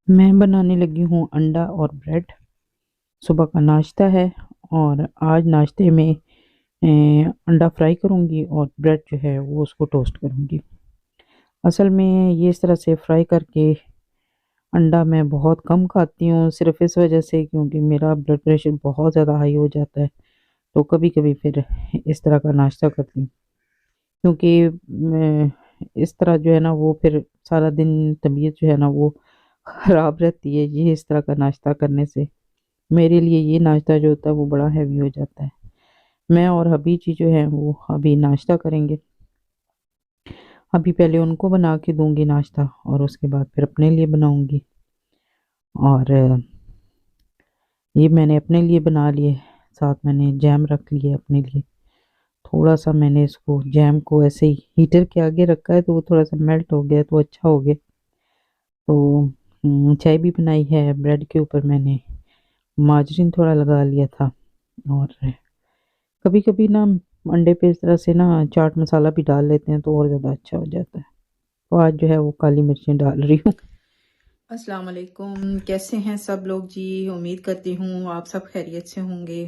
میں بنانے لگی ہوں انڈا اور بریڈ۔ صبح کا ناشتہ ہے اور آج ناشتے میں انڈا فرائی کروں گی اور بریڈ جو ہے وہ اس کو ٹوسٹ کروں گی۔ اصل میں یہ اس طرح سے فرائی کر کے انڈا میں بہت کم کھاتی ہوں، صرف اس وجہ سے کیونکہ میرا بلڈ پریشر بہت زیادہ ہائی ہو جاتا ہے، تو کبھی کبھی پھر اس طرح کا ناشتہ کرتی ہوں، کیونکہ اس طرح جو ہے نا وہ پھر سارا دن طبیعت جو ہے نا وہ خراب رہتی ہے یہ اس طرح کا ناشتہ کرنے سے۔ میرے لیے یہ ناشتہ جو ہوتا ہے وہ بڑا ہیوی ہو جاتا ہے۔ میں اور حبی جی جو ہیں وہ ابھی ناشتہ کریں گے۔ ابھی پہلے ان کو بنا کے دوں گی ناشتہ اور اس کے بعد پھر اپنے لیے بناؤں گی۔ اور یہ میں نے اپنے لیے بنا لیے، ساتھ میں نے جیم رکھ لیے اپنے لیے۔ تھوڑا سا میں نے اس کو جیم کو ایسے ہی ہیٹر کے آگے رکھا ہے تو وہ تھوڑا سا میلٹ ہو گیا تو اچھا ہو گیا۔ تو چائے بھی بنائی ہے، بریڈ کے اوپر میں نے مارجرین تھوڑا لگا لیا تھا، اور کبھی کبھی نا انڈے پہ اس طرح سے نا چاٹ مسالہ بھی ڈال لیتے ہیں تو اور زیادہ اچھا ہو جاتا ہے۔ تو آج جو ہے وہ کالی مرچیں ڈال رہی ہوں۔ السلام علیکم، کیسے ہیں سب لوگ جی؟ امید کرتی ہوں آپ سب خیریت سے ہوں گے۔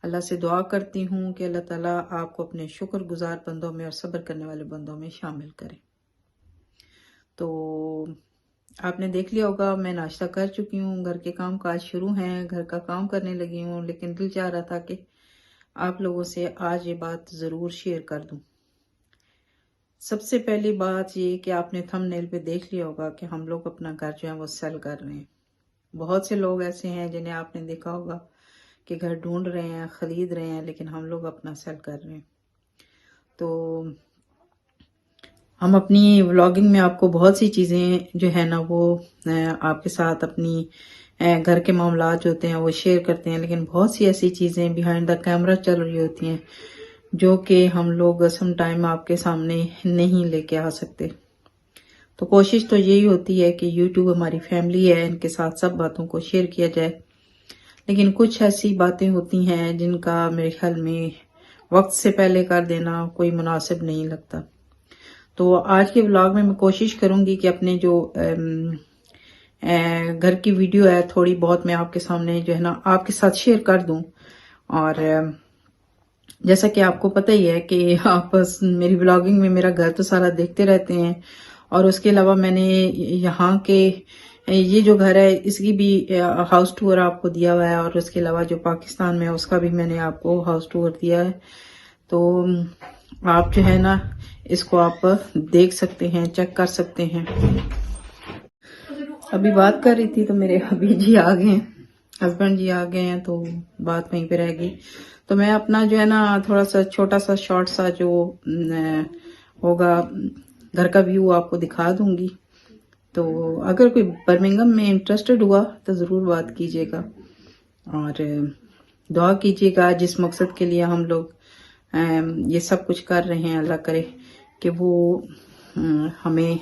اللہ سے دعا کرتی ہوں کہ اللہ تعالیٰ آپ کو اپنے شکر گزار بندوں میں اور صبر کرنے والے بندوں میں شامل کرے۔ تو آپ نے دیکھ لیا ہوگا میں ناشتہ کر چکی ہوں، گھر کے کام کاج شروع ہیں، گھر کا کام کرنے لگی ہوں، لیکن دل چاہ رہا تھا کہ آپ لوگوں سے آج یہ بات ضرور شیئر کر دوں۔ سب سے پہلی بات یہ کہ آپ نے تھمب نیل پہ دیکھ لیا ہوگا کہ ہم لوگ اپنا گھر جو ہے وہ سیل کر رہے ہیں۔ بہت سے لوگ ایسے ہیں جنہیں آپ نے دیکھا ہوگا کہ گھر ڈھونڈ رہے ہیں، خرید رہے ہیں، لیکن ہم لوگ اپنا سیل کر رہے ہیں۔ تو ہم اپنی ولاگنگ میں آپ کو بہت سی چیزیں جو ہے نا وہ آپ کے ساتھ اپنی گھر کے معاملات جو ہوتے ہیں وہ شیئر کرتے ہیں، لیکن بہت سی ایسی چیزیں بیہائنڈ دا کیمرہ چل رہی ہوتی ہیں جو کہ ہم لوگ سم ٹائم آپ کے سامنے نہیں لے کے آ سکتے۔ تو کوشش تو یہی ہوتی ہے کہ یوٹیوب ہماری فیملی ہے، ان کے ساتھ سب باتوں کو شیئر کیا جائے، لیکن کچھ ایسی باتیں ہوتی ہیں جن کا میرے خیال میں وقت سے پہلے کر دینا کوئی مناسب نہیں لگتا۔ تو آج کے ولاگ میں کوشش کروں گی کہ اپنے جو گھر کی ویڈیو ہے تھوڑی بہت میں آپ کے سامنے جو ہے نا آپ کے ساتھ شیئر کر دوں۔ اور جیسا کہ آپ کو پتہ ہی ہے کہ آپ میری ولاگنگ میں میرا گھر تو سارا دیکھتے رہتے ہیں، اور اس کے علاوہ میں نے یہاں کے یہ جو گھر ہے اس کی بھی ہاؤس ٹور آپ کو دیا ہوا ہے، اور اس کے علاوہ جو پاکستان میں ہے اس کا بھی میں نے آپ کو ہاؤس ٹور دیا ہے۔ تو آپ جو ہے نا اس کو آپ دیکھ سکتے ہیں، چیک کر سکتے ہیں۔ ابھی بات کر رہی تھی تو میرے ابھی جی آ گئے ہیں، ہسبینڈ جی آ گئے ہیں، تو بات وہیں پہ رہ گئی۔ تو میں اپنا جو ہے نا تھوڑا سا چھوٹا سا شارٹ سا جو ہوگا گھر کا ویو آپ کو دکھا دوں گی۔ تو اگر کوئی برمنگم میں انٹرسٹڈ ہوا تو ضرور بات کیجیے گا، اور دعا کیجیے گا جس مقصد کے لیے ہم لوگ یہ سب کچھ کر رہے ہیں، اللہ کرے کہ وہ ہمیں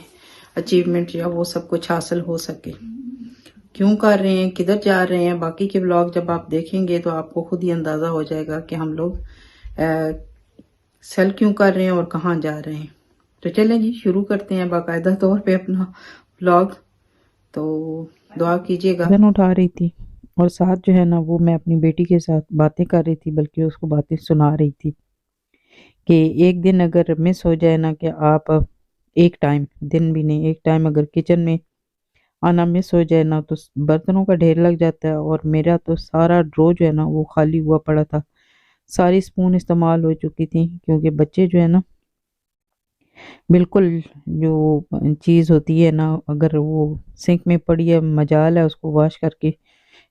اچیومنٹ یا وہ سب کچھ حاصل ہو سکے۔ کیوں کر رہے ہیں، کدھر جا رہے ہیں، باقی کے ولاگ جب آپ دیکھیں گے تو آپ کو خود ہی اندازہ ہو جائے گا کہ ہم لوگ سیل کیوں کر رہے ہیں اور کہاں جا رہے ہیں۔ تو چلیں جی شروع کرتے ہیں باقاعدہ طور پہ اپنا ولاگ۔ تو دعا کیجیے گا۔ وزن اٹھا رہی تھی اور ساتھ جو ہے نا وہ میں اپنی بیٹی کے ساتھ باتیں کر رہی تھی، بلکہ اس کو باتیں سنا رہی تھی کہ ایک دن اگر مس ہو جائے نا کہ آپ ایک ٹائم، دن بھی نہیں ایک ٹائم اگر کچن میں آنا مس ہو جائے نا تو برتنوں کا ڈھیر لگ جاتا ہے، اور میرا تو سارا ڈرو جو ہے نا وہ خالی ہوا پڑا تھا۔ ساری سپون استعمال ہو چکی تھی کیونکہ بچے جو ہے نا بالکل جو چیز ہوتی ہے نا اگر وہ سنک میں پڑی ہے مجال ہے اس کو واش کر کے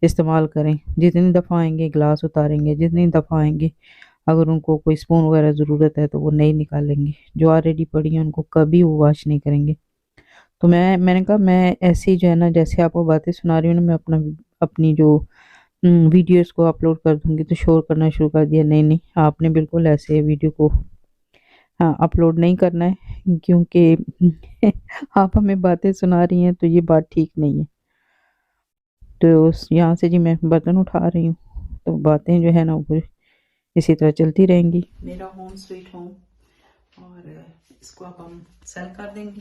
استعمال کریں۔ جتنی دفعہ آئیں گے گلاس اتاریں گے، جتنی دفعہ آئیں گے اگر ان کو کوئی سپون وغیرہ ضرورت ہے تو وہ نہیں نکالیں گے، جو آلریڈی پڑی ہیں ان کو کبھی وہ واش نہیں کریں گے۔ تو میں نے کہا میں ایسی جو ہے نا جیسے آپ کو باتیں سنا رہی ہوں نا میں اپنی جو ویڈیوز کو اپلوڈ کر دوں گی، تو شور کرنا شروع کر دیا۔ نہیں آپ نے بالکل ایسے ویڈیو کو اپلوڈ نہیں کرنا ہے، کیونکہ آپ ہمیں باتیں سنا رہی ہیں تو یہ بات ٹھیک نہیں ہے۔ تو یہاں سے جی میں برتن اٹھا رہی ہوں، تو باتیں جو ہے نا وہ اسی طرح چلتی رہیں گی۔ میرا ہوم سویٹ ہوم، اور اس کو اب ہم سیل کر دیں گے۔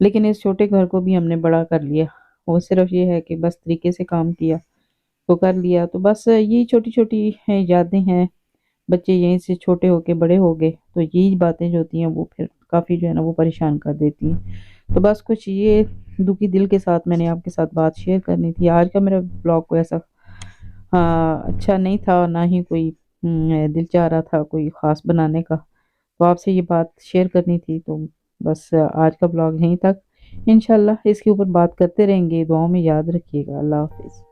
لیکن اس چھوٹے گھر کو بھی ہم نے بڑا کر لیا، وہ صرف یہ ہے کہ بس طریقے سے کام کیا تو کر لیا، تو بس یہی چھوٹی چھوٹی یادیں ہیں، بچے یہیں سے چھوٹے ہو کے بڑے ہو گئے تو یہی باتیں جو ہوتی ہیں وہ پھر کافی جو ہے نا وہ پریشان کر دیتی ہیں۔ تو بس کچھ یہ دکھی دل کے ساتھ میں نے آپ کے ساتھ بات شیئر کرنی تھی۔ آج کا میرا بلاگ کو ایسا اچھا نہیں تھا، اور نہ ہی کوئی دل چاہ رہا تھا کوئی خاص بنانے کا، تو آپ سے یہ بات شیئر کرنی تھی۔ تو بس آج کا بلاگ یہیں تک، انشاءاللہ اس کے اوپر بات کرتے رہیں گے، دعاؤں میں یاد رکھیے گا۔ اللہ حافظ۔